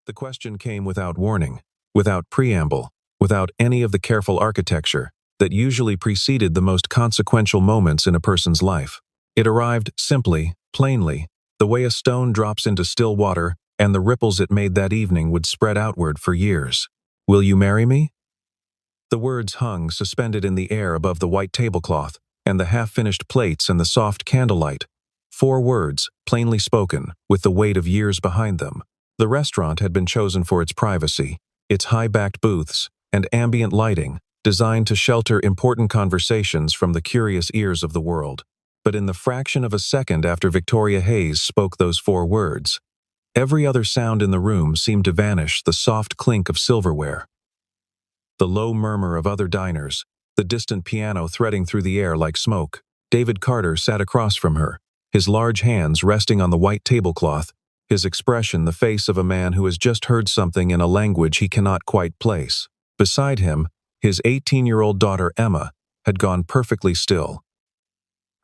The question came without warning, without preamble, without any of the careful architecture that usually preceded the most consequential moments in a person's life. It arrived simply, plainly, the way a stone drops into still water, and the ripples it made that evening would spread outward for years. "Will you marry me?" The words hung suspended in the air above the white tablecloth, and the half-finished plates and the soft candlelight. 4 words, plainly spoken, with the weight of years behind them. The restaurant had been chosen for its privacy, its high-backed booths, and ambient lighting, designed to shelter important conversations from the curious ears of the world. But in the fraction of a second after Victoria Hayes spoke those 4 words, every other sound in the room seemed to vanish, the soft clink of silverware, the low murmur of other diners, the distant piano threading through the air like smoke. David Carter sat across from her, his large hands resting on the white tablecloth, his expression the face of a man who has just heard something in a language he cannot quite place. Beside him, his 18-year-old daughter Emma had gone perfectly still,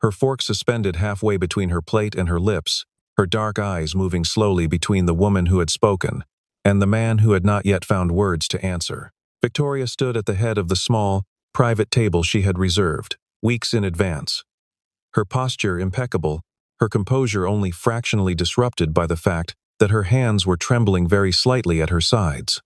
her fork suspended halfway between her plate and her lips, her dark eyes moving slowly between the woman who had spoken and the man who had not yet found words to answer. Victoria stood at the head of the small, private table she had reserved, weeks in advance. Her posture impeccable, her composure only fractionally disrupted by the fact that her hands were trembling very slightly at her sides.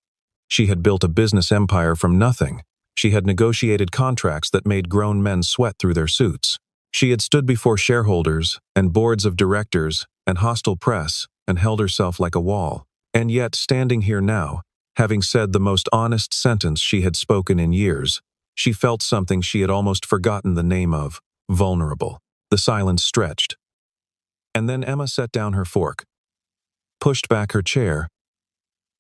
She had built a business empire from nothing. She had negotiated contracts that made grown men sweat through their suits. She had stood before shareholders and boards of directors and hostile press and held herself like a wall. And yet, standing here now, having said the most honest sentence she had spoken in years, she felt something she had almost forgotten the name of: vulnerable. The silence stretched. And then Emma set down her fork, pushed back her chair,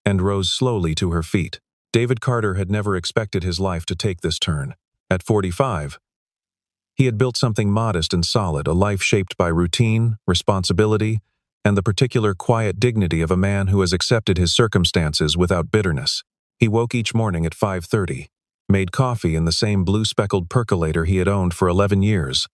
and rose slowly to her feet. David Carter had never expected his life to take this turn. At 45, he had built something modest and solid, a life shaped by routine, responsibility, and the particular quiet dignity of a man who has accepted his circumstances without bitterness. He woke each morning at 5:30, made coffee in the same blue-speckled percolator he had owned for 11 years,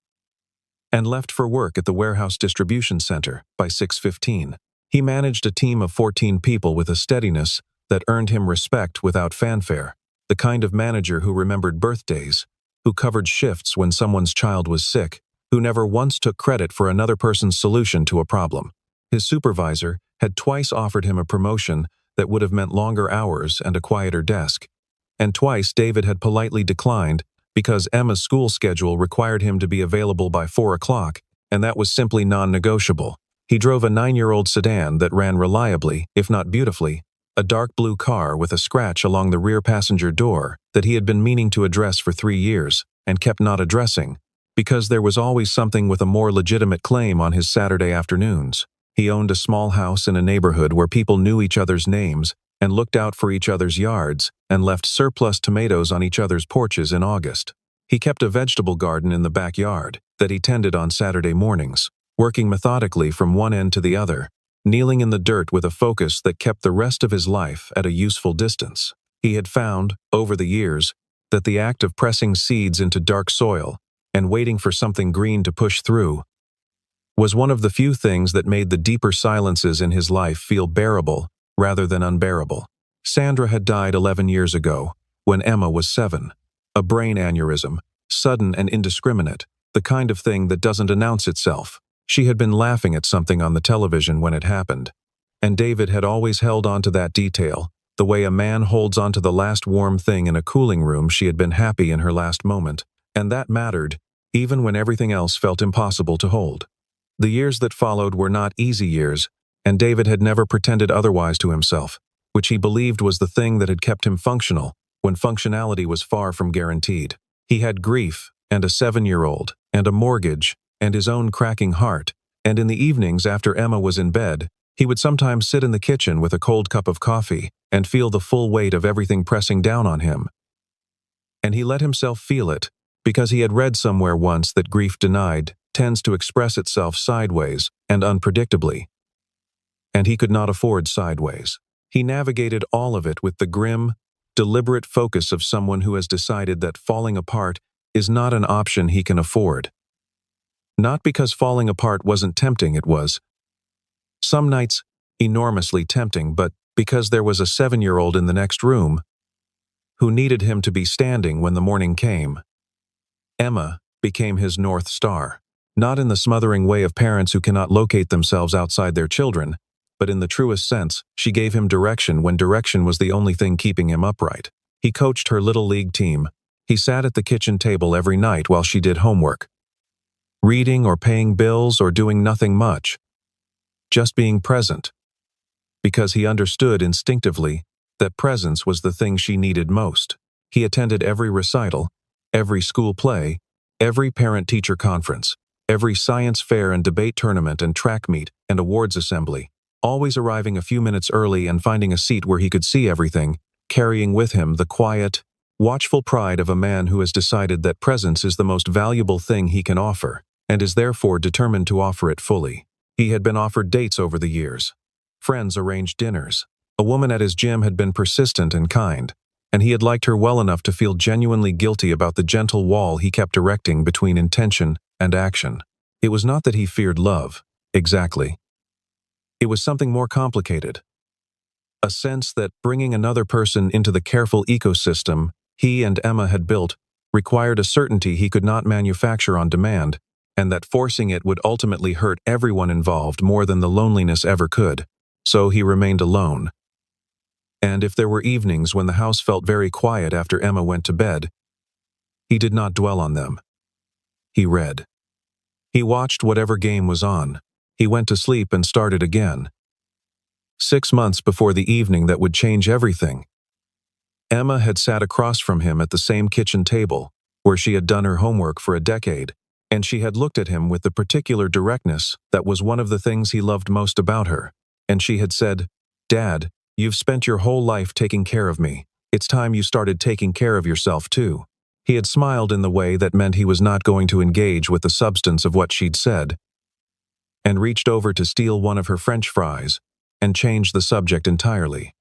and left for work at the warehouse distribution center by 6:15. He managed a team of 14 people with a steadiness that earned him respect without fanfare, the kind of manager who remembered birthdays, who covered shifts when someone's child was sick, who never once took credit for another person's solution to a problem. His supervisor had twice offered him a promotion that would have meant longer hours and a quieter desk, and twice David had politely declined because Emma's school schedule required him to be available by 4 o'clock, and that was simply non-negotiable. He drove a 9-year-old sedan that ran reliably, if not beautifully, a dark blue car with a scratch along the rear passenger door that he had been meaning to address for 3 years and kept not addressing, because there was always something with a more legitimate claim on his Saturday afternoons. He owned a small house in a neighborhood where people knew each other's names and looked out for each other's yards and left surplus tomatoes on each other's porches in August. He kept a vegetable garden in the backyard that he tended on Saturday mornings, working methodically from one end to the other, kneeling in the dirt with a focus that kept the rest of his life at a useful distance. He had found, over the years, that the act of pressing seeds into dark soil and waiting for something green to push through was one of the few things that made the deeper silences in his life feel bearable rather than unbearable. Sandra had died 11 years ago, when Emma was 7. A brain aneurysm, sudden and indiscriminate, the kind of thing that doesn't announce itself. She had been laughing at something on the television when it happened, and David had always held on to that detail, the way a man holds onto the last warm thing in a cooling room. She had been happy in her last moment, and that mattered, even when everything else felt impossible to hold. The years that followed were not easy years, and David had never pretended otherwise to himself, which he believed was the thing that had kept him functional, when functionality was far from guaranteed. He had grief, and a 7-year-old, and a mortgage, and his own cracking heart, and in the evenings after Emma was in bed, he would sometimes sit in the kitchen with a cold cup of coffee and feel the full weight of everything pressing down on him. And he let himself feel it, because he had read somewhere once that grief denied tends to express itself sideways and unpredictably. And he could not afford sideways. He navigated all of it with the grim, deliberate focus of someone who has decided that falling apart is not an option he can afford. Not because falling apart wasn't tempting, it was. Some nights, enormously tempting, but because there was a 7-year-old in the next room who needed him to be standing when the morning came. Emma became his North Star, not in the smothering way of parents who cannot locate themselves outside their children, but in the truest sense, she gave him direction when direction was the only thing keeping him upright. He coached her little league team. He sat at the kitchen table every night while she did homework, reading or paying bills or doing nothing much, just being present, because he understood instinctively that presence was the thing she needed most. He attended every recital, every school play, every parent-teacher conference, every science fair and debate tournament and track meet and awards assembly, always arriving a few minutes early and finding a seat where he could see everything, carrying with him the quiet, watchful pride of a man who has decided that presence is the most valuable thing he can offer, and is therefore determined to offer it fully. He had been offered dates over the years. Friends arranged dinners. A woman at his gym had been persistent and kind, and he had liked her well enough to feel genuinely guilty about the gentle wall he kept erecting between intention and action. It was not that he feared love, exactly. It was something more complicated. A sense that bringing another person into the careful ecosystem he and Emma had built required a certainty he could not manufacture on demand, and that forcing it would ultimately hurt everyone involved more than the loneliness ever could. So he remained alone. And if there were evenings when the house felt very quiet after Emma went to bed, he did not dwell on them. He read. He watched whatever game was on. He went to sleep and started again. 6 months before the evening that would change everything, Emma had sat across from him at the same kitchen table, where she had done her homework for a decade, and she had looked at him with the particular directness that was one of the things he loved most about her, and she had said, "Dad, you've spent your whole life taking care of me. It's time you started taking care of yourself too." He had smiled in the way that meant he was not going to engage with the substance of what she'd said, and reached over to steal one of her French fries, and change the subject entirely.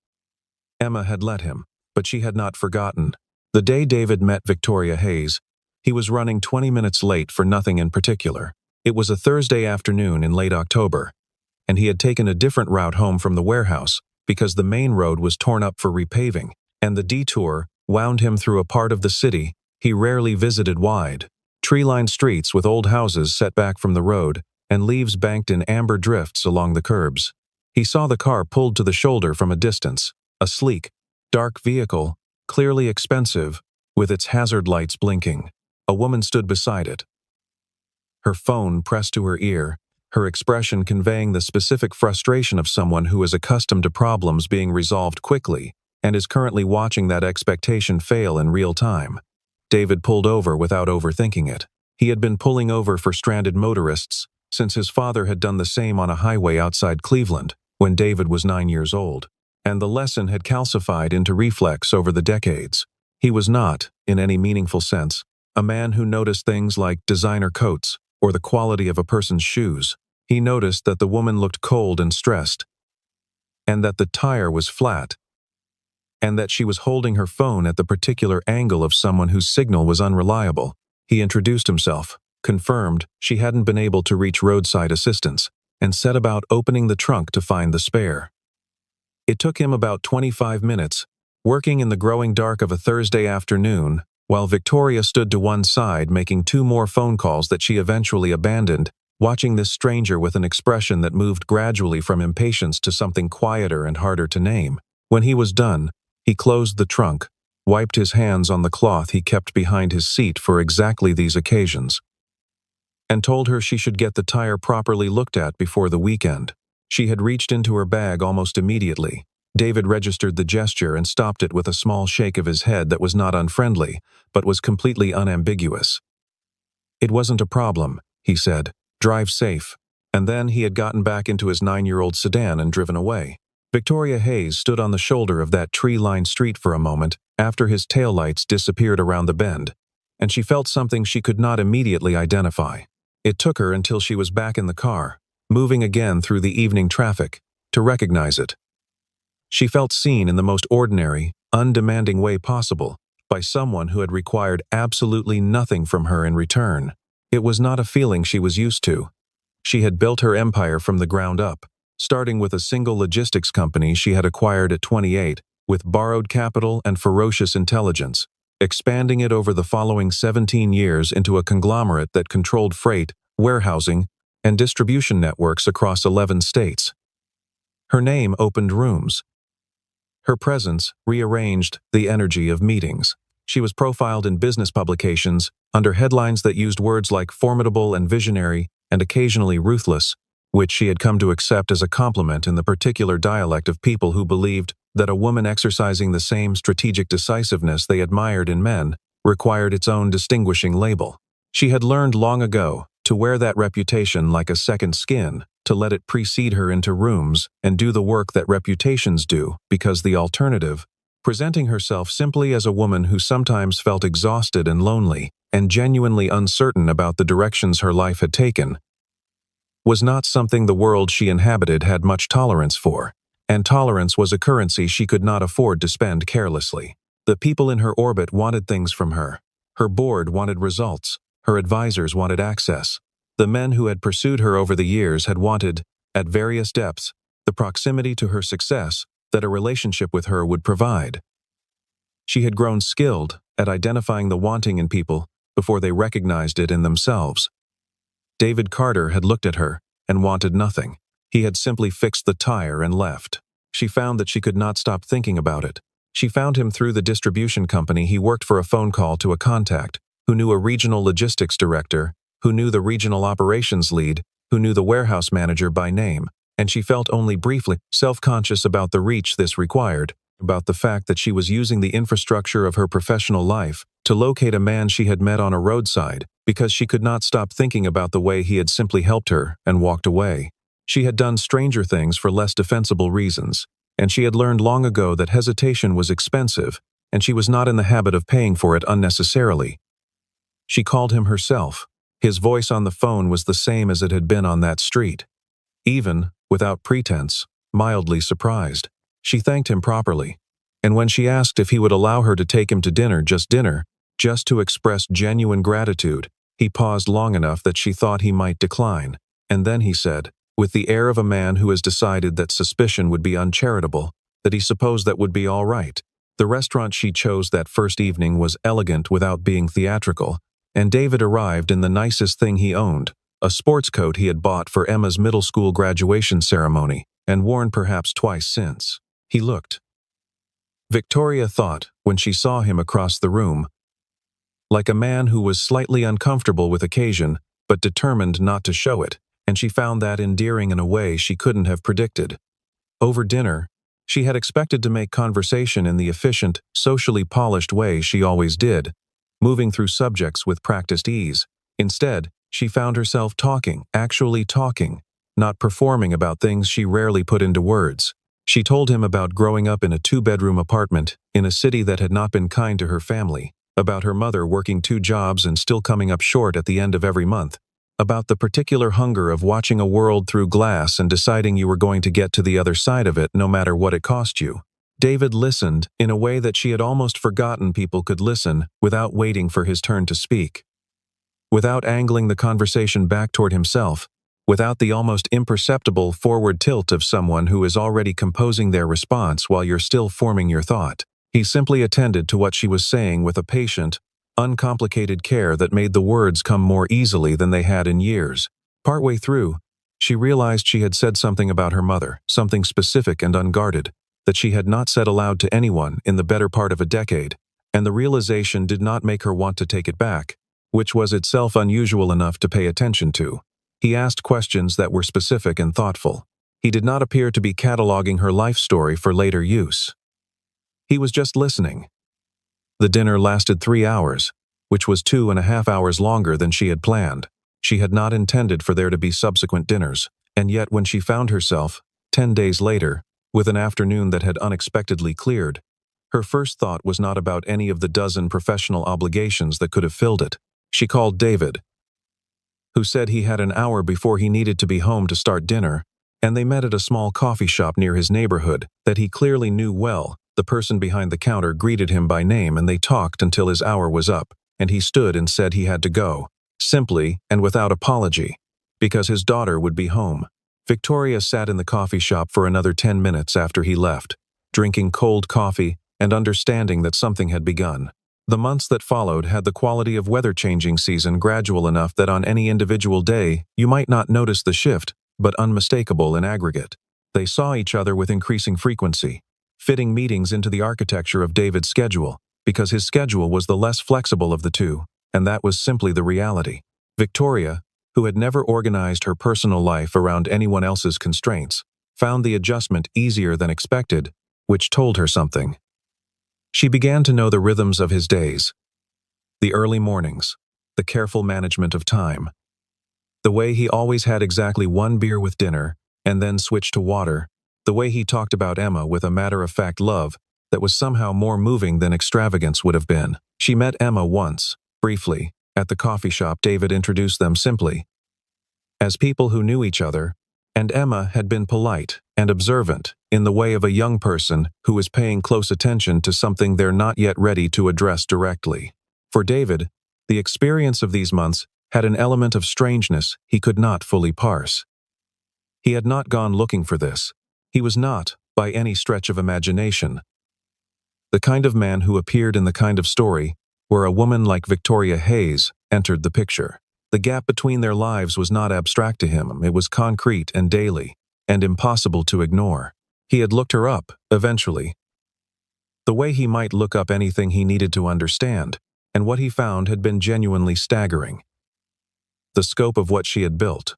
Emma had let him, but she had not forgotten. The day David met Victoria Hayes, he was running 20 minutes late for nothing in particular. It was a Thursday afternoon in late October, and he had taken a different route home from the warehouse because the main road was torn up for repaving, and the detour wound him through a part of the city he rarely visited wide. Tree-lined streets with old houses set back from the road and leaves banked in amber drifts along the curbs. He saw the car pulled to the shoulder from a distance, a sleek, dark vehicle, clearly expensive, with its hazard lights blinking. A woman stood beside it, her phone pressed to her ear, her expression conveying the specific frustration of someone who is accustomed to problems being resolved quickly and is currently watching that expectation fail in real time. David pulled over without overthinking it. He had been pulling over for stranded motorists since his father had done the same on a highway outside Cleveland when David was 9 years old, and the lesson had calcified into reflex over the decades. He was not, in any meaningful sense, a man who noticed things like designer coats or the quality of a person's shoes. He noticed that the woman looked cold and stressed, and that the tire was flat, and that she was holding her phone at the particular angle of someone whose signal was unreliable. He introduced himself, confirmed she hadn't been able to reach roadside assistance, and set about opening the trunk to find the spare. It took him about 25 minutes, working in the growing dark of a Thursday afternoon, while Victoria stood to one side making 2 more phone calls that she eventually abandoned, watching this stranger with an expression that moved gradually from impatience to something quieter and harder to name. When he was done, he closed the trunk, wiped his hands on the cloth he kept behind his seat for exactly these occasions, and told her she should get the tire properly looked at before the weekend. She had reached into her bag almost immediately. David registered the gesture and stopped it with a small shake of his head that was not unfriendly, but was completely unambiguous. "It wasn't a problem," he said. "Drive safe." And then he had gotten back into his 9-year-old sedan and driven away. Victoria Hayes stood on the shoulder of that tree-lined street for a moment after his taillights disappeared around the bend, and she felt something she could not immediately identify. It took her until she was back in the car, moving again through the evening traffic, to recognize it. She felt seen in the most ordinary, undemanding way possible, by someone who had required absolutely nothing from her in return. It was not a feeling she was used to. She had built her empire from the ground up, starting with a single logistics company she had acquired at 28, with borrowed capital and ferocious intelligence, expanding it over the following 17 years into a conglomerate that controlled freight, warehousing, and distribution networks across 11 states. Her name opened rooms. Her presence rearranged the energy of meetings. She was profiled in business publications under headlines that used words like formidable and visionary and occasionally ruthless, which she had come to accept as a compliment in the particular dialect of people who believed that a woman exercising the same strategic decisiveness they admired in men required its own distinguishing label. She had learned long ago to wear that reputation like a second skin, to let it precede her into rooms and do the work that reputations do, because the alternative, presenting herself simply as a woman who sometimes felt exhausted and lonely and genuinely uncertain about the directions her life had taken, was not something the world she inhabited had much tolerance for, and tolerance was a currency she could not afford to spend carelessly. The people in her orbit wanted things from her. Her board wanted results. Her advisors wanted access. The men who had pursued her over the years had wanted, at various depths, the proximity to her success that a relationship with her would provide. She had grown skilled at identifying the wanting in people before they recognized it in themselves. David Carter had looked at her and wanted nothing. He had simply fixed the tire and left. She found that she could not stop thinking about it. She found him through the distribution company. He worked for a phone call to a contact who knew a regional logistics director, who knew the regional operations lead, who knew the warehouse manager by name, and she felt only briefly self-conscious about the reach this required, about the fact that she was using the infrastructure of her professional life to locate a man she had met on a roadside, because she could not stop thinking about the way he had simply helped her and walked away. She had done stranger things for less defensible reasons, and she had learned long ago that hesitation was expensive, and she was not in the habit of paying for it unnecessarily. She called him herself. His voice on the phone was the same as it had been on that street. Even, without pretense, mildly surprised. She thanked him properly, and when she asked if he would allow her to take him to dinner, just to express genuine gratitude, he paused long enough that she thought he might decline, and then he said, with the air of a man who has decided that suspicion would be uncharitable, that he supposed that would be all right. The restaurant she chose that first evening was elegant without being theatrical, and David arrived in the nicest thing he owned, a sports coat he had bought for Emma's middle school graduation ceremony and worn perhaps twice since. He looked, Victoria thought, when she saw him across the room, like a man who was slightly uncomfortable with occasion but determined not to show it, and she found that endearing in a way she couldn't have predicted. Over dinner, she had expected to make conversation in the efficient, socially polished way she always did, moving through subjects with practiced ease. Instead, she found herself talking, actually talking, not performing about things she rarely put into words. She told him about growing up in a 2-bedroom apartment in a city that had not been kind to her family, about her mother working 2 jobs and still coming up short at the end of every month, about the particular hunger of watching a world through glass and deciding you were going to get to the other side of it no matter what it cost you. David listened in a way that she had almost forgotten people could listen without waiting for his turn to speak. Without angling the conversation back toward himself, without the almost imperceptible forward tilt of someone who is already composing their response while you're still forming your thought. He simply attended to what she was saying with a patient, uncomplicated care that made the words come more easily than they had in years. Partway through, she realized she had said something about her mother, something specific and unguarded, that she had not said aloud to anyone in the better part of a decade, and the realization did not make her want to take it back, which was itself unusual enough to pay attention to. He asked questions that were specific and thoughtful. He did not appear to be cataloging her life story for later use. He was just listening. The dinner lasted 3 hours, which was 2.5 hours longer than she had planned. She had not intended for there to be subsequent dinners, and yet when she found herself, 10 days later, with an afternoon that had unexpectedly cleared, her first thought was not about any of the dozen professional obligations that could have filled it. She called David, who said he had an hour before he needed to be home to start dinner, and they met at a small coffee shop near his neighborhood that he clearly knew well. The person behind the counter greeted him by name and they talked until his hour was up, and he stood and said he had to go, simply and without apology, because his daughter would be home. Victoria sat in the coffee shop for another 10 minutes after he left, drinking cold coffee and understanding that something had begun. The months that followed had the quality of weather-changing season, gradual enough that on any individual day you might not notice the shift, but unmistakable in aggregate. They saw each other with increasing frequency, fitting meetings into the architecture of David's schedule, because his schedule was the less flexible of the two, and that was simply the reality. Victoria, who had never organized her personal life around anyone else's constraints, found the adjustment easier than expected, which told her something. She began to know the rhythms of his days, the early mornings, the careful management of time, the way he always had exactly one beer with dinner and then switched to water, the way he talked about Emma with a matter-of-fact love that was somehow more moving than extravagance would have been. She met Emma once, briefly, at the coffee shop. David introduced them simply as people who knew each other, and Emma had been polite and observant in the way of a young person who is paying close attention to something they're not yet ready to address directly. For David, the experience of these months had an element of strangeness he could not fully parse. He had not gone looking for this. He was not, by any stretch of imagination, the kind of man who appeared in the kind of story where a woman like Victoria Hayes entered the picture. The gap between their lives was not abstract to him, it was concrete and daily, and impossible to ignore. He had looked her up, eventually, the way he might look up anything he needed to understand, and what he found had been genuinely staggering. The scope of what she had built,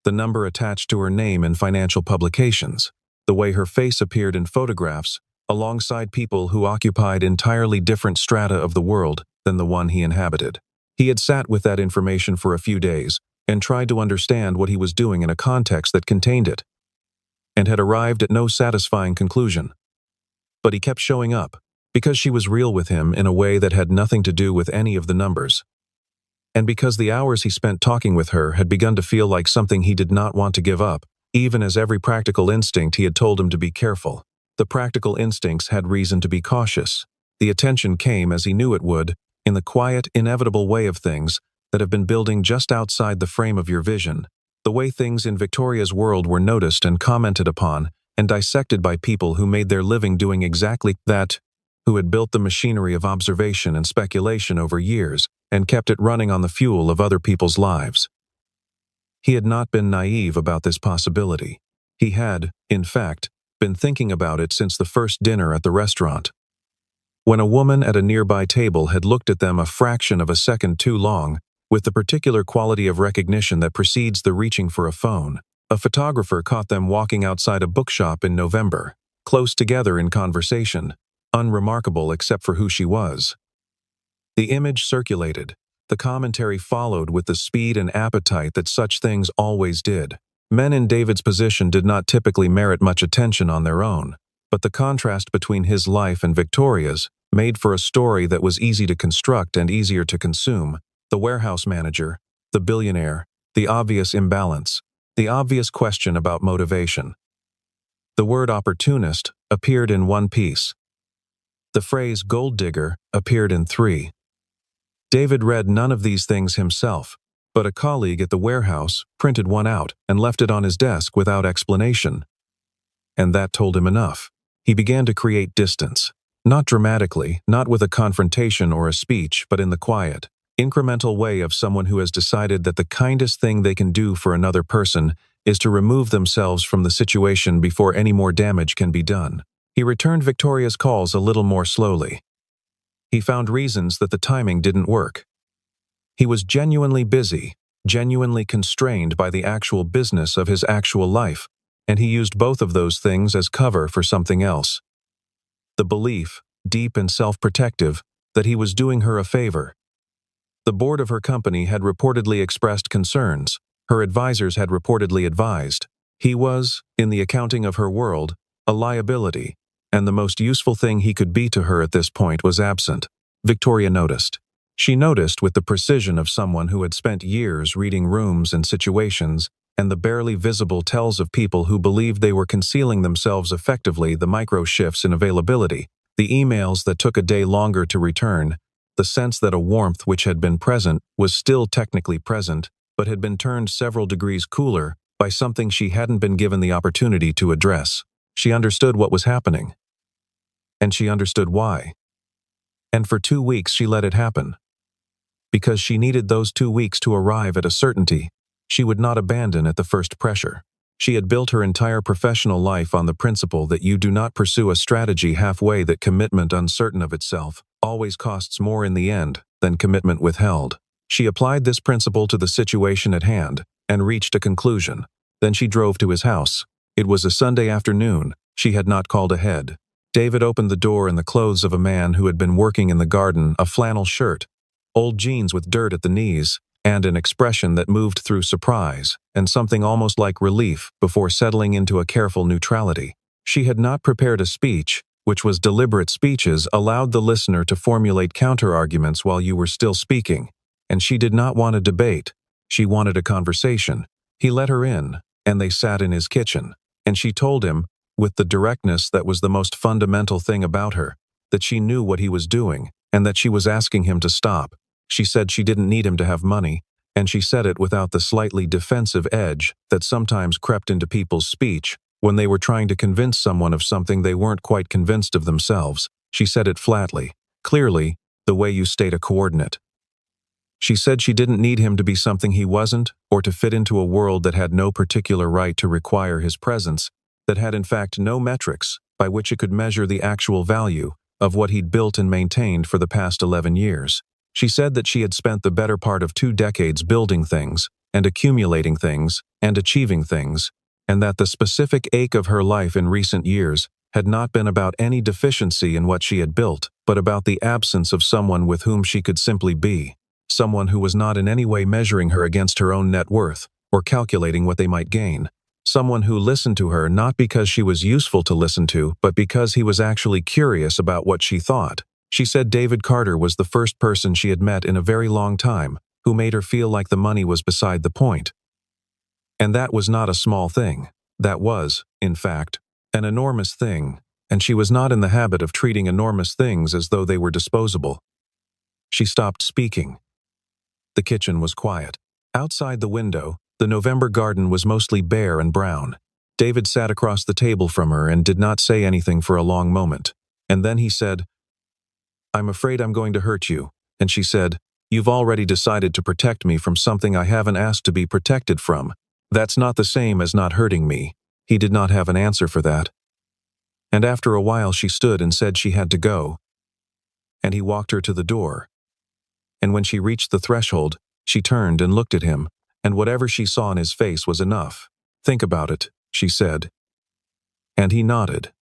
the number attached to her name in financial publications, the way her face appeared in photographs alongside people who occupied entirely different strata of the world than the one he inhabited. He had sat with that information for a few days and tried to understand what he was doing in a context that contained it, and had arrived at no satisfying conclusion. But he kept showing up, because she was real with him in a way that had nothing to do with any of the numbers, and because the hours he spent talking with her had begun to feel like something he did not want to give up, even as every practical instinct he had told him to be careful. The practical instincts had reason to be cautious. The attention came, as he knew it would, in the quiet, inevitable way of things that have been building just outside the frame of your vision, the way things in Victoria's world were noticed and commented upon and dissected by people who made their living doing exactly that, who had built the machinery of observation and speculation over years and kept it running on the fuel of other people's lives. He had not been naive about this possibility. He had, in fact, been thinking about it since the first dinner at the restaurant, when a woman at a nearby table had looked at them a fraction of a second too long, with the particular quality of recognition that precedes the reaching for a phone. A photographer caught them walking outside a bookshop in November, close together in conversation, unremarkable except for who she was. The image circulated. The commentary followed with the speed and appetite that such things always did. Men in David's position did not typically merit much attention on their own, but the contrast between his life and Victoria's made for a story that was easy to construct and easier to consume. The warehouse manager, the billionaire, the obvious imbalance, the obvious question about motivation. The word opportunist appeared in one piece. The phrase gold digger appeared in 3. David read none of these things himself, but a colleague at the warehouse printed one out and left it on his desk without explanation. And that told him enough. He began to create distance. Not dramatically, not with a confrontation or a speech, but in the quiet, incremental way of someone who has decided that the kindest thing they can do for another person is to remove themselves from the situation before any more damage can be done. He returned Victoria's calls a little more slowly. He found reasons that the timing didn't work. He was genuinely busy, genuinely constrained by the actual business of his actual life, and he used both of those things as cover for something else. The belief, deep and self-protective, that he was doing her a favor. The board of her company had reportedly expressed concerns. Her advisors had reportedly advised. He was, in the accounting of her world, a liability, and the most useful thing he could be to her at this point was absent. Victoria noticed. She noticed with the precision of someone who had spent years reading rooms and situations and the barely visible tells of people who believed they were concealing themselves effectively, the micro shifts in availability, the emails that took a day longer to return, the sense that a warmth which had been present was still technically present, but had been turned several degrees cooler by something she hadn't been given the opportunity to address. She understood what was happening. And she understood why. And for 2 weeks she let it happen. Because she needed those 2 weeks to arrive at a certainty she would not abandon at the first pressure. She had built her entire professional life on the principle that you do not pursue a strategy halfway, that commitment uncertain of itself always costs more in the end than commitment withheld. She applied this principle to the situation at hand and reached a conclusion. Then she drove to his house. It was a Sunday afternoon. She had not called ahead. David opened the door in the clothes of a man who had been working in the garden, a flannel shirt, old jeans with dirt at the knees, and an expression that moved through surprise and something almost like relief before settling into a careful neutrality. She had not prepared a speech, which was deliberate. Speeches allowed the listener to formulate counter-arguments while you were still speaking, and she did not want a debate. She wanted a conversation. He let her in, and they sat in his kitchen, and she told him, with the directness that was the most fundamental thing about her, that she knew what he was doing, and that she was asking him to stop. She said she didn't need him to have money, and she said it without the slightly defensive edge that sometimes crept into people's speech when they were trying to convince someone of something they weren't quite convinced of themselves. She said it flatly, clearly, the way you state a coordinate. She said she didn't need him to be something he wasn't, or to fit into a world that had no particular right to require his presence, that had in fact no metrics by which it could measure the actual value of what he'd built and maintained for the past 11 years. She said that she had spent the better part of 2 decades building things, and accumulating things, and achieving things, and that the specific ache of her life in recent years had not been about any deficiency in what she had built, but about the absence of someone with whom she could simply be, someone who was not in any way measuring her against her own net worth, or calculating what they might gain, someone who listened to her not because she was useful to listen to, but because he was actually curious about what she thought. She said David Carter was the first person she had met in a very long time who made her feel like the money was beside the point. And that was not a small thing. That was, in fact, an enormous thing, and she was not in the habit of treating enormous things as though they were disposable. She stopped speaking. The kitchen was quiet. Outside the window, the November garden was mostly bare and brown. David sat across the table from her and did not say anything for a long moment. And then he said, "I'm afraid I'm going to hurt you." And she said, "You've already decided to protect me from something I haven't asked to be protected from. That's not the same as not hurting me." He did not have an answer for that. And after a while she stood and said she had to go. And he walked her to the door. And when she reached the threshold, she turned and looked at him, and whatever she saw in his face was enough. "Think about it," she said. And he nodded.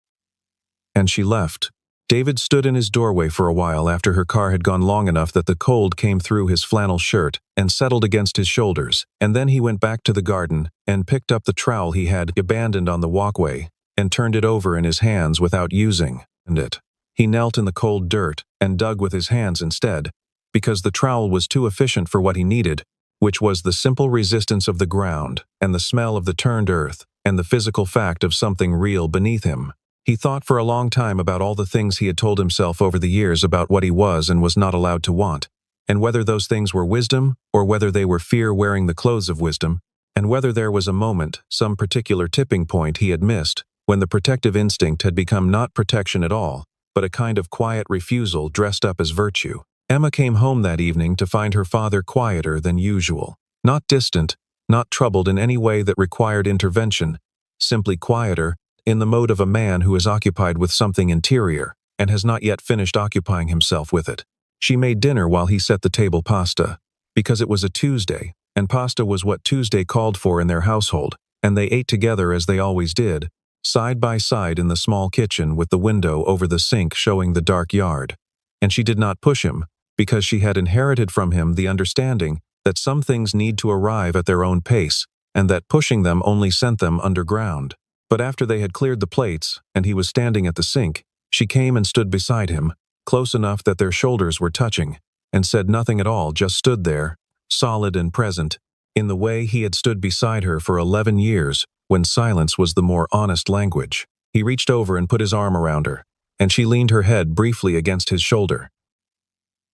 And she left. David stood in his doorway for a while after her car had gone long enough that the cold came through his flannel shirt and settled against his shoulders, and then he went back to the garden and picked up the trowel he had abandoned on the walkway and turned it over in his hands without using it. He knelt in the cold dirt and dug with his hands instead, because the trowel was too efficient for what he needed, which was the simple resistance of the ground and the smell of the turned earth and the physical fact of something real beneath him. He thought for a long time about all the things he had told himself over the years about what he was and was not allowed to want, and whether those things were wisdom or whether they were fear wearing the clothes of wisdom, and whether there was a moment, some particular tipping point he had missed, when the protective instinct had become not protection at all, but a kind of quiet refusal dressed up as virtue. Emma came home that evening to find her father quieter than usual. Not distant, not troubled in any way that required intervention, simply quieter, in the mode of a man who is occupied with something interior and has not yet finished occupying himself with it. She made dinner while he set the table pasta, because it was a Tuesday, and pasta was what Tuesday called for in their household, and they ate together as they always did, side by side in the small kitchen with the window over the sink showing the dark yard. And she did not push him, because she had inherited from him the understanding that some things need to arrive at their own pace, and that pushing them only sent them underground. But after they had cleared the plates, and he was standing at the sink, she came and stood beside him, close enough that their shoulders were touching, and said nothing at all, just stood there, solid and present, in the way he had stood beside her for 11 years, when silence was the more honest language. He reached over and put his arm around her, and she leaned her head briefly against his shoulder.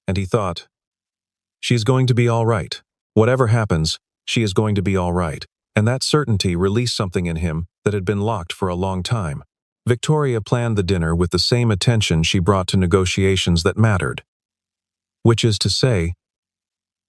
And he thought, "She is going to be all right. Whatever happens, she is going to be all right." and that certainty released something in him that had been locked for a long time. Victoria planned the dinner with the same attention she brought to negotiations that mattered. Which is to say,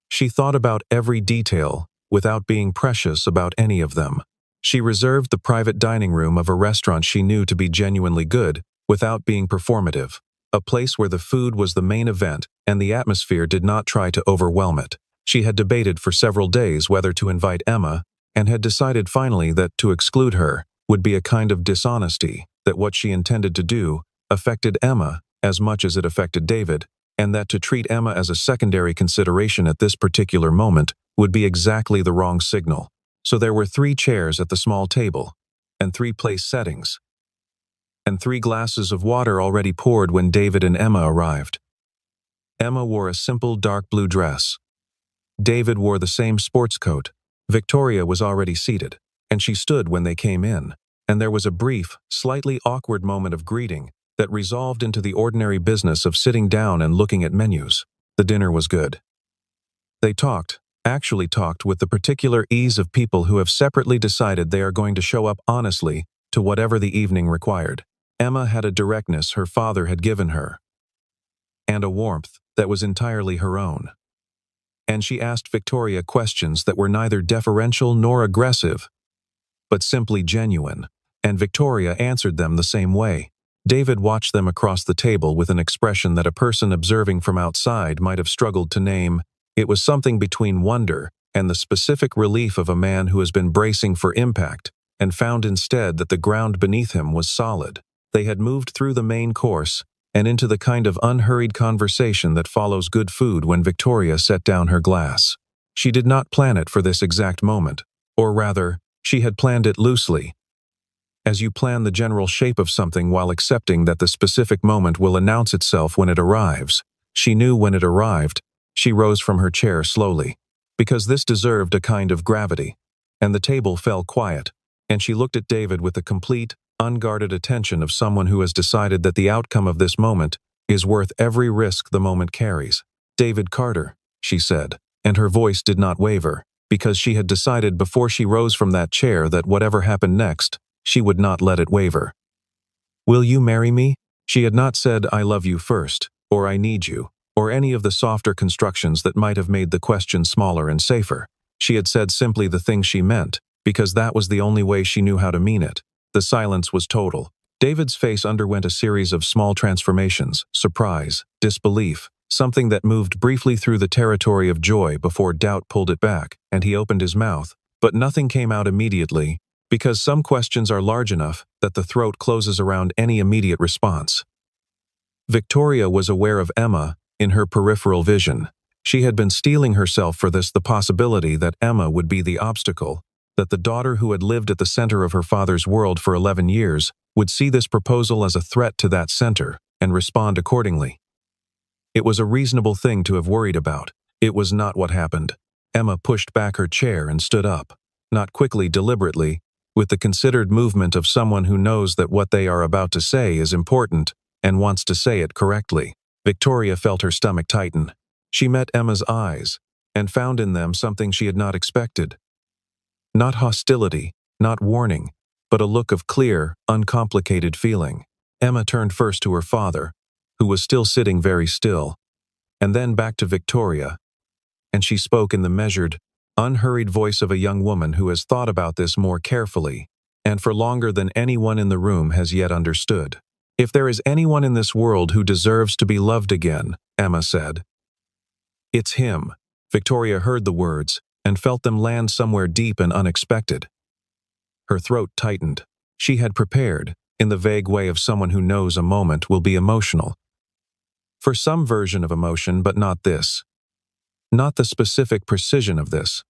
she thought about every detail without being precious about any of them. She reserved the private dining room of a restaurant she knew to be genuinely good without being performative, a place where the food was the main event and the atmosphere did not try to overwhelm it. She had debated for several days whether to invite Emma and had decided finally that to exclude her would be a kind of dishonesty, that what she intended to do affected Emma as much as it affected David, and that to treat Emma as a secondary consideration at this particular moment would be exactly the wrong signal. So there were 3 chairs at the small table, and 3 place settings, and 3 glasses of water already poured when David and Emma arrived. Emma wore a simple dark blue dress. David wore the same sports coat. Victoria was already seated, and she stood when they came in, and there was a brief, slightly awkward moment of greeting that resolved into the ordinary business of sitting down and looking at menus. The dinner was good. They actually talked with the particular ease of people who have separately decided they are going to show up honestly to whatever the evening required. Emma had a directness her father had given her, and a warmth that was entirely her own. And she asked Victoria questions that were neither deferential nor aggressive, but simply genuine, and Victoria answered them the same way. David watched them across the table with an expression that a person observing from outside might have struggled to name. It was something between wonder and the specific relief of a man who has been bracing for impact and found instead that the ground beneath him was solid. They had moved through the main course and into the kind of unhurried conversation that follows good food when Victoria set down her glass. She did not plan it for this exact moment, or rather, she had planned it loosely, as you plan the general shape of something while accepting that the specific moment will announce itself when it arrives. She knew when it arrived. She rose from her chair slowly, because this deserved a kind of gravity, and the table fell quiet, and she looked at David with the complete, unguarded attention of someone who has decided that the outcome of this moment is worth every risk the moment carries. "David Carter," she said, and her voice did not waver, because she had decided before she rose from that chair that whatever happened next, she would not let it waver. "Will you marry me?" She had not said "I love you" first, or "I need you," or any of the softer constructions that might have made the question smaller and safer. She had said simply the thing she meant, because that was the only way she knew how to mean it. The silence was total. David's face underwent a series of small transformations: surprise, disbelief, something that moved briefly through the territory of joy before doubt pulled it back, and he opened his mouth, but nothing came out immediately, because some questions are large enough that the throat closes around any immediate response. Victoria was aware of Emma in her peripheral vision. She had been steeling herself for this, the possibility that Emma would be the obstacle, that the daughter who had lived at the center of her father's world for 11 years would see this proposal as a threat to that center and respond accordingly. It was a reasonable thing to have worried about. It was not what happened. Emma pushed back her chair and stood up, not quickly, deliberately, with the considered movement of someone who knows that what they are about to say is important and wants to say it correctly. Victoria felt her stomach tighten. She met Emma's eyes and found in them something she had not expected. Not hostility, not warning, but a look of clear, uncomplicated feeling. Emma turned first to her father, who was still sitting very still, and then back to Victoria, and she spoke in the measured, unhurried voice of a young woman who has thought about this more carefully, and for longer than anyone in the room has yet understood. "If there is anyone in this world who deserves to be loved again," Emma said, "it's him." Victoria heard the words and felt them land somewhere deep and unexpected. Her throat tightened. She had prepared, in the vague way of someone who knows a moment will be emotional, for some version of emotion, but not this. Not the specific precision of this.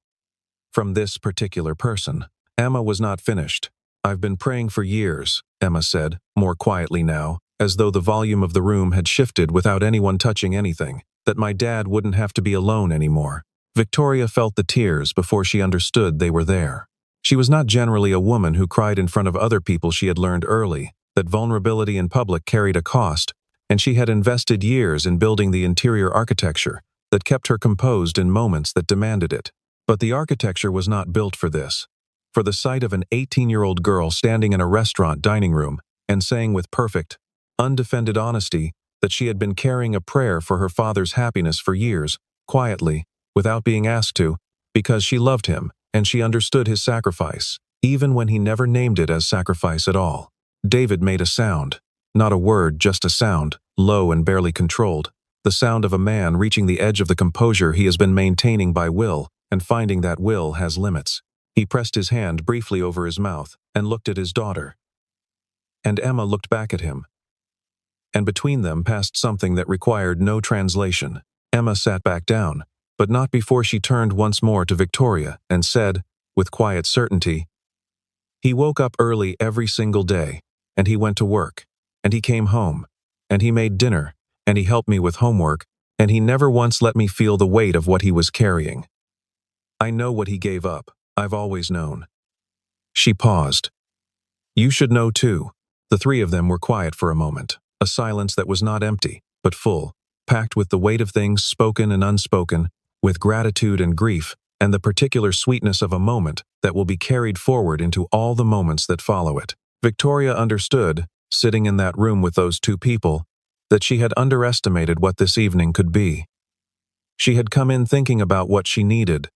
From this particular person. Emma was not finished. "I've been praying for years," Emma said, more quietly now, as though the volume of the room had shifted without anyone touching anything, "that my dad wouldn't have to be alone anymore." Victoria felt the tears before she understood they were there. She was not generally a woman who cried in front of other people. She had learned early that vulnerability in public carried a cost, and she had invested years in building the interior architecture that kept her composed in moments that demanded it. But the architecture was not built for this. for the sight of an 18-year-old girl standing in a restaurant dining room and saying with perfect, undefended honesty that she had been carrying a prayer for her father's happiness for years, quietly, without being asked to, because she loved him and she understood his sacrifice, even when he never named it as sacrifice at all. David made a sound. Not a word, just a sound, low and barely controlled. The sound of a man reaching the edge of the composure he has been maintaining by will and finding that will has limits. He pressed his hand briefly over his mouth and looked at his daughter. And Emma looked back at him. And between them passed something that required no translation. Emma sat back down, but not before she turned once more to Victoria and said, with quiet certainty, "He woke up early every single day, and he went to work, and he came home, and he made dinner, and he helped me with homework, and he never once let me feel the weight of what he was carrying. I know what he gave up. I've always known." She paused. "You should know too." The three of them were quiet for a moment, a silence that was not empty, but full, packed with the weight of things spoken and unspoken, with gratitude and grief, and the particular sweetness of a moment that will be carried forward into all the moments that follow it. Victoria understood, sitting in that room with those two people, that she had underestimated what this evening could be. She had come in thinking about what she needed,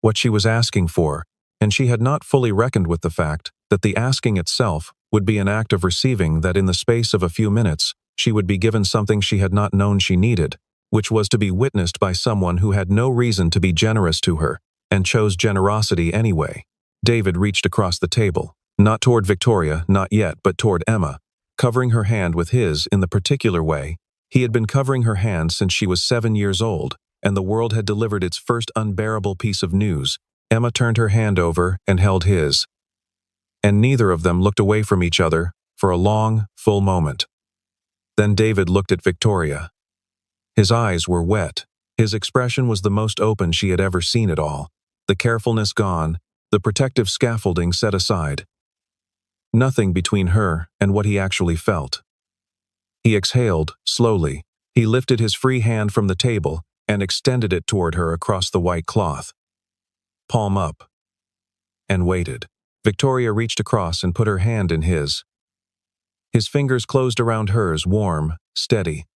what she was asking for, and she had not fully reckoned with the fact that the asking itself would be an act of receiving, that in the space of a few minutes, she would be given something she had not known she needed, which was to be witnessed by someone who had no reason to be generous to her, and chose generosity anyway. David reached across the table, not toward Victoria, not yet, but toward Emma, covering her hand with his in the particular way he had been covering her hand since she was 7 years old, and the world had delivered its first unbearable piece of news. Emma turned her hand over and held his, and neither of them looked away from each other for a long, full moment. Then David looked at Victoria. His eyes were wet. His expression was the most open she had ever seen it all, the carefulness gone, the protective scaffolding set aside. Nothing between her and what he actually felt. He exhaled, slowly. He lifted his free hand from the table and extended it toward her across the white cloth. Palm up. And waited. Victoria reached across and put her hand in his. His fingers closed around hers, warm, steady.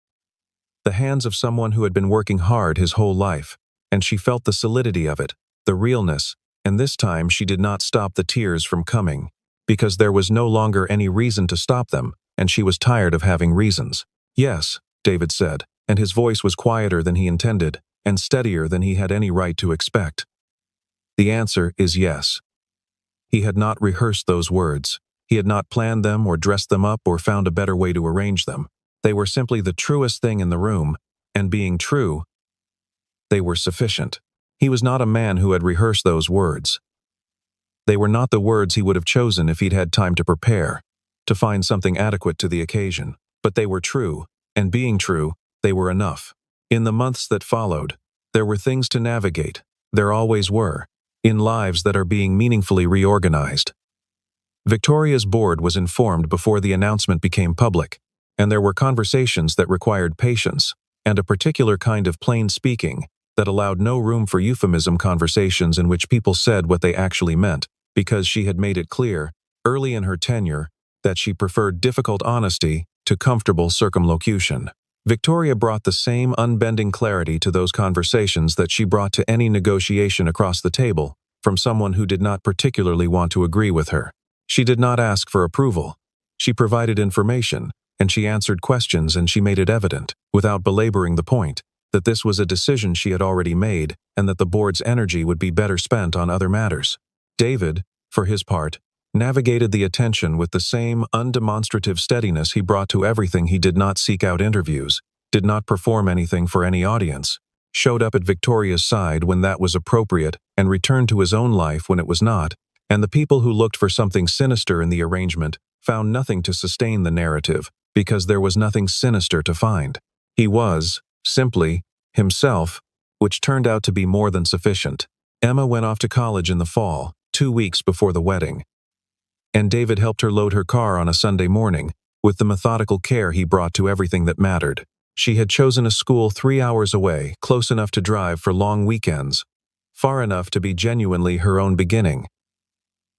The hands of someone who had been working hard his whole life, and she felt the solidity of it, the realness, and this time she did not stop the tears from coming, because there was no longer any reason to stop them, and she was tired of having reasons. "Yes," David said, and his voice was quieter than he intended, and steadier than he had any right to expect. "The answer is yes." He had not rehearsed those words. He had not planned them or dressed them up or found a better way to arrange them. They were simply the truest thing in the room, and being true, they were sufficient. He was not a man who had rehearsed those words. They were not the words he would have chosen if he'd had time to prepare, to find something adequate to the occasion. But they were true, and being true, they were enough. In the months that followed, there were things to navigate. There always were, in lives that are being meaningfully reorganized. Victoria's board was informed before the announcement became public, and there were conversations that required patience and a particular kind of plain speaking that allowed no room for euphemism, conversations in which people said what they actually meant, because she had made it clear, early in her tenure, that she preferred difficult honesty to comfortable circumlocution. Victoria brought the same unbending clarity to those conversations that she brought to any negotiation across the table from someone who did not particularly want to agree with her. She did not ask for approval. She provided information, and she answered questions, and she made it evident, without belaboring the point, that this was a decision she had already made and that the board's energy would be better spent on other matters. David, for his part, navigated the attention with the same undemonstrative steadiness he brought to everything. He did not seek out interviews, did not perform anything for any audience, showed up at Victoria's side when that was appropriate and returned to his own life when it was not, and the people who looked for something sinister in the arrangement found nothing to sustain the narrative, because there was nothing sinister to find. He was, simply, himself, which turned out to be more than sufficient. Emma went off to college in the fall, 2 weeks before the wedding, and David helped her load her car on a Sunday morning, with the methodical care he brought to everything that mattered. She had chosen a school 3 hours away, close enough to drive for long weekends, far enough to be genuinely her own beginning.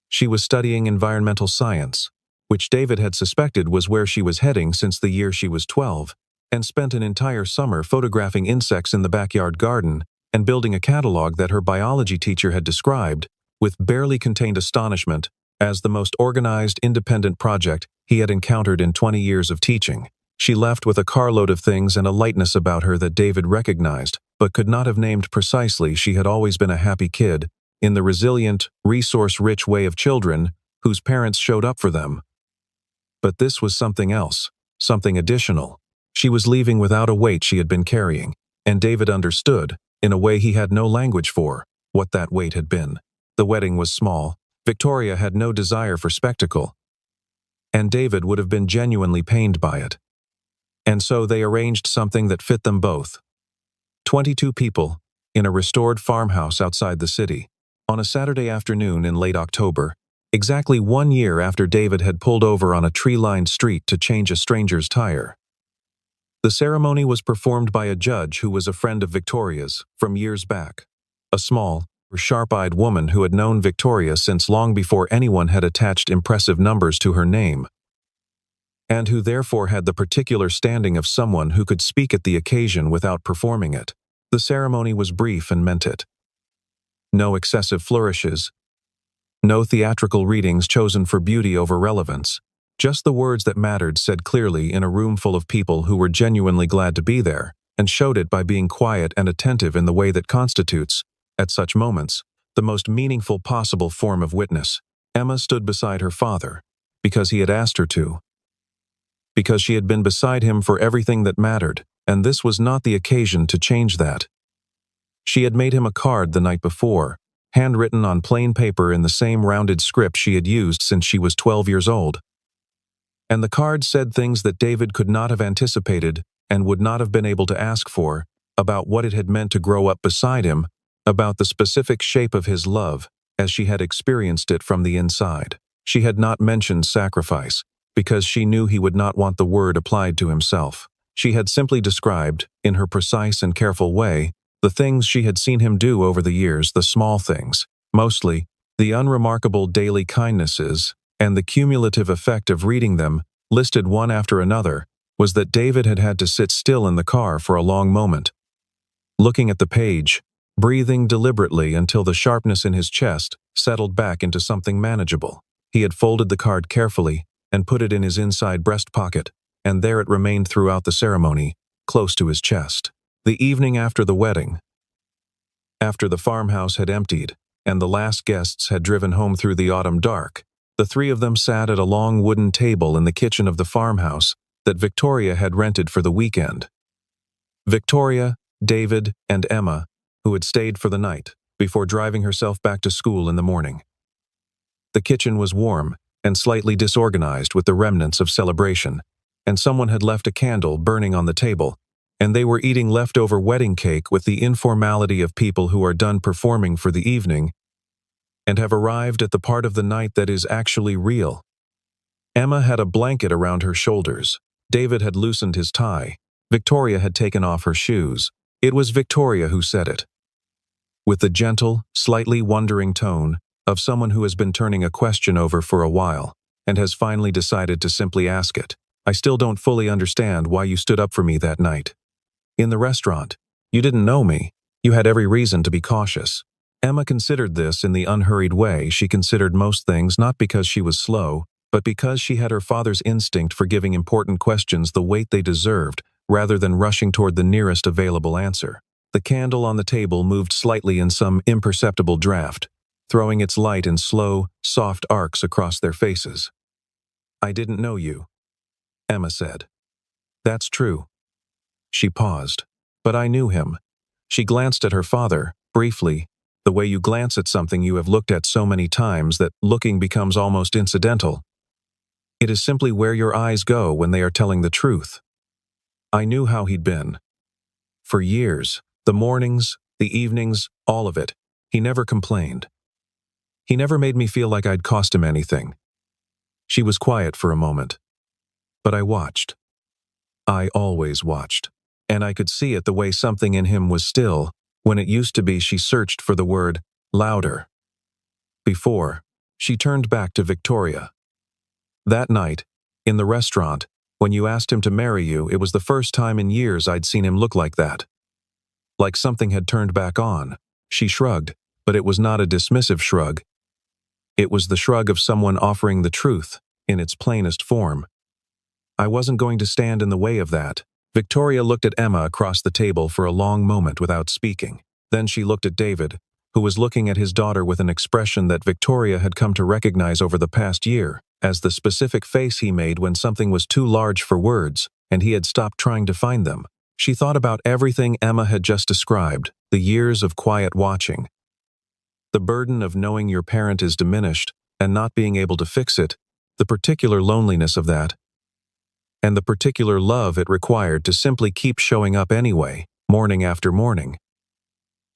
She was studying environmental science, which David had suspected was where she was heading since the year she was 12, and spent an entire summer photographing insects in the backyard garden and building a catalog that her biology teacher had described, with barely contained astonishment, as the most organized, independent project he had encountered in 20 years of teaching. She left with a carload of things and a lightness about her that David recognized, but could not have named precisely. She had always been a happy kid, in the resilient, resource-rich way of children whose parents showed up for them. But this was something else, something additional. She was leaving without a weight she had been carrying, and David understood, in a way he had no language for, what that weight had been. The wedding was small. Victoria had no desire for spectacle, and David would have been genuinely pained by it. And so they arranged something that fit them both. 22 people, in a restored farmhouse outside the city, on a Saturday afternoon in late October, exactly 1 year after David had pulled over on a tree-lined street to change a stranger's tire. The ceremony was performed by a judge who was a friend of Victoria's from years back, a small, sharp-eyed woman who had known Victoria since long before anyone had attached impressive numbers to her name, and who therefore had the particular standing of someone who could speak at the occasion without performing it. The ceremony was brief and meant it. No excessive flourishes, no theatrical readings chosen for beauty over relevance, just the words that mattered said clearly in a room full of people who were genuinely glad to be there, and showed it by being quiet and attentive in the way that constitutes, at such moments, the most meaningful possible form of witness. Emma stood beside her father, because he had asked her to. Because she had been beside him for everything that mattered, and this was not the occasion to change that. She had made him a card the night before, handwritten on plain paper in the same rounded script she had used since she was 12 years old. And the card said things that David could not have anticipated and would not have been able to ask for, about what it had meant to grow up beside him, about the specific shape of his love, as she had experienced it from the inside. She had not mentioned sacrifice, because she knew he would not want the word applied to himself. She had simply described, in her precise and careful way, the things she had seen him do over the years, the small things, mostly, the unremarkable daily kindnesses, and the cumulative effect of reading them, listed one after another, was that David had had to sit still in the car for a long moment, looking at the page, breathing deliberately until the sharpness in his chest settled back into something manageable. He had folded the card carefully and put it in his inside breast pocket, and there it remained throughout the ceremony, close to his chest. The evening after the wedding, after the farmhouse had emptied, and the last guests had driven home through the autumn dark, the three of them sat at a long wooden table in the kitchen of the farmhouse that Victoria had rented for the weekend. Victoria, David, and Emma, who had stayed for the night, before driving herself back to school in the morning. The kitchen was warm and slightly disorganized with the remnants of celebration, and someone had left a candle burning on the table, and they were eating leftover wedding cake with the informality of people who are done performing for the evening and have arrived at the part of the night that is actually real. Emma had a blanket around her shoulders. David had loosened his tie. Victoria had taken off her shoes. It was Victoria who said it, with the gentle, slightly wondering tone of someone who has been turning a question over for a while and has finally decided to simply ask it. "I still don't fully understand why you stood up for me that night. In the restaurant, you didn't know me. You had every reason to be cautious." Emma considered this in the unhurried way she considered most things, not because she was slow, but because she had her father's instinct for giving important questions the weight they deserved, rather than rushing toward the nearest available answer. The candle on the table moved slightly in some imperceptible draft, throwing its light in slow, soft arcs across their faces. "I didn't know you," Emma said. "That's true." She paused. "But I knew him." She glanced at her father, briefly, the way you glance at something you have looked at so many times that looking becomes almost incidental. It is simply where your eyes go when they are telling the truth. I knew how he'd been. For years, the mornings, the evenings, all of it, he never complained. He never made me feel like I'd cost him anything. She was quiet for a moment. But I watched. I always watched. And I could see it the way something in him was still, when it used to be she searched for the word, louder. Before, She turned back to Victoria. That night, in the restaurant, when you asked him to marry you, it was the first time in years I'd seen him look like that. Like something had turned back on. She shrugged, but it was not a dismissive shrug. It was the shrug of someone offering the truth, in its plainest form. I wasn't going to stand in the way of that. Victoria looked at Emma across the table for a long moment without speaking. Then she looked at David, who was looking at his daughter with an expression that Victoria had come to recognize over the past year as the specific face he made when something was too large for words, and he had stopped trying to find them. She thought about everything Emma had just described, the years of quiet watching. The burden of knowing your parent is diminished and not being able to fix it, the particular loneliness of that, and the particular love it required to simply keep showing up anyway, morning after morning,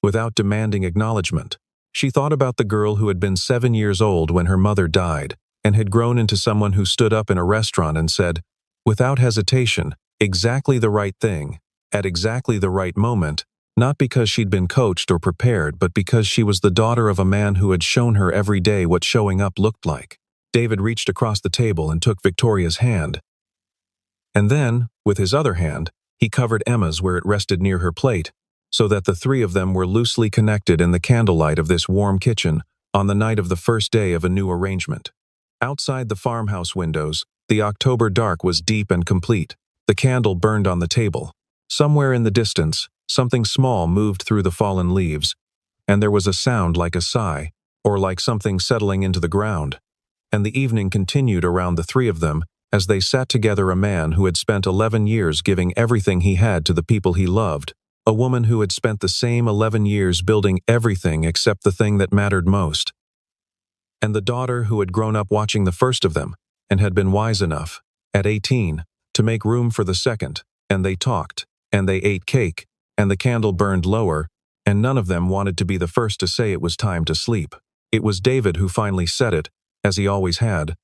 without demanding acknowledgement. She thought about the girl who had been 7 years old when her mother died, and had grown into someone who stood up in a restaurant and said, without hesitation, exactly the right thing, at exactly the right moment, not because she'd been coached or prepared, but because she was the daughter of a man who had shown her every day what showing up looked like. David reached across the table and took Victoria's hand. And then, with his other hand, he covered Emma's where it rested near her plate, so that the three of them were loosely connected in the candlelight of this warm kitchen on the night of the first day of a new arrangement. Outside the farmhouse windows, the October dark was deep and complete. The candle burned on the table. Somewhere in the distance, something small moved through the fallen leaves, and there was a sound like a sigh, or like something settling into the ground. And the evening continued around the three of them as they sat together, a man who had spent 11 years giving everything he had to the people he loved, a woman who had spent the same 11 years building everything except the thing that mattered most, and the daughter who had grown up watching the first of them and had been wise enough, at 18, to make room for the second, and they talked, and they ate cake, and the candle burned lower, and none of them wanted to be the first to say it was time to sleep. It was David who finally said it, as he always had,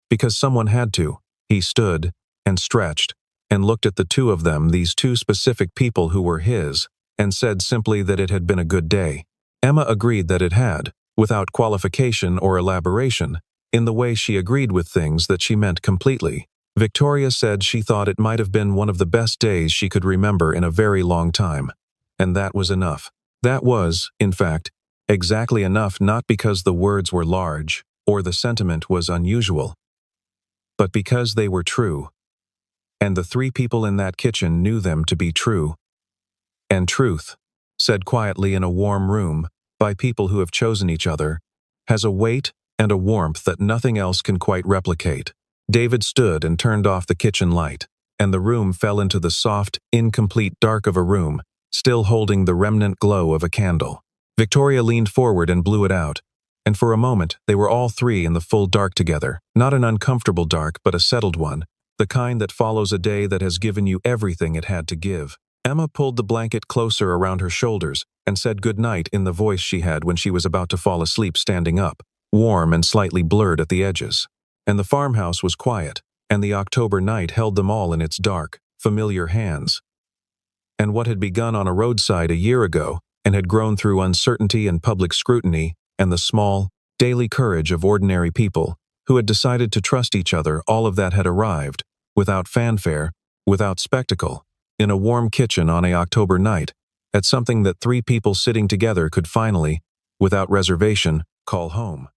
because someone had to. He stood and stretched and looked at the two of them, these two specific people who were his, and said simply that it had been a good day. Emma agreed that it had, without qualification or elaboration, in the way she agreed with things that she meant completely. Victoria said she thought it might have been one of the best days she could remember in a very long time, and that was enough. That was, in fact, exactly enough, not because the words were large or the sentiment was unusual, but because they were true, and the three people in that kitchen knew them to be true. And truth, said quietly in a warm room by people who have chosen each other, has a weight and a warmth that nothing else can quite replicate. David stood and turned off the kitchen light, and the room fell into the soft, incomplete dark of a room, still holding the remnant glow of a candle. Victoria leaned forward and blew it out, and for a moment they were all three in the full dark together, not an uncomfortable dark but a settled one, the kind that follows a day that has given you everything it had to give. Emma pulled the blanket closer around her shoulders and said good night in the voice she had when she was about to fall asleep, standing up, warm and slightly blurred at the edges. And the farmhouse was quiet, and the October night held them all in its dark, familiar hands. And what had begun on a roadside a year ago and had grown through uncertainty and public scrutiny and the small, daily courage of ordinary people who had decided to trust each other, all of that had arrived, without fanfare, without spectacle, in a warm kitchen on a October night, at something that three people sitting together could finally, without reservation, call home.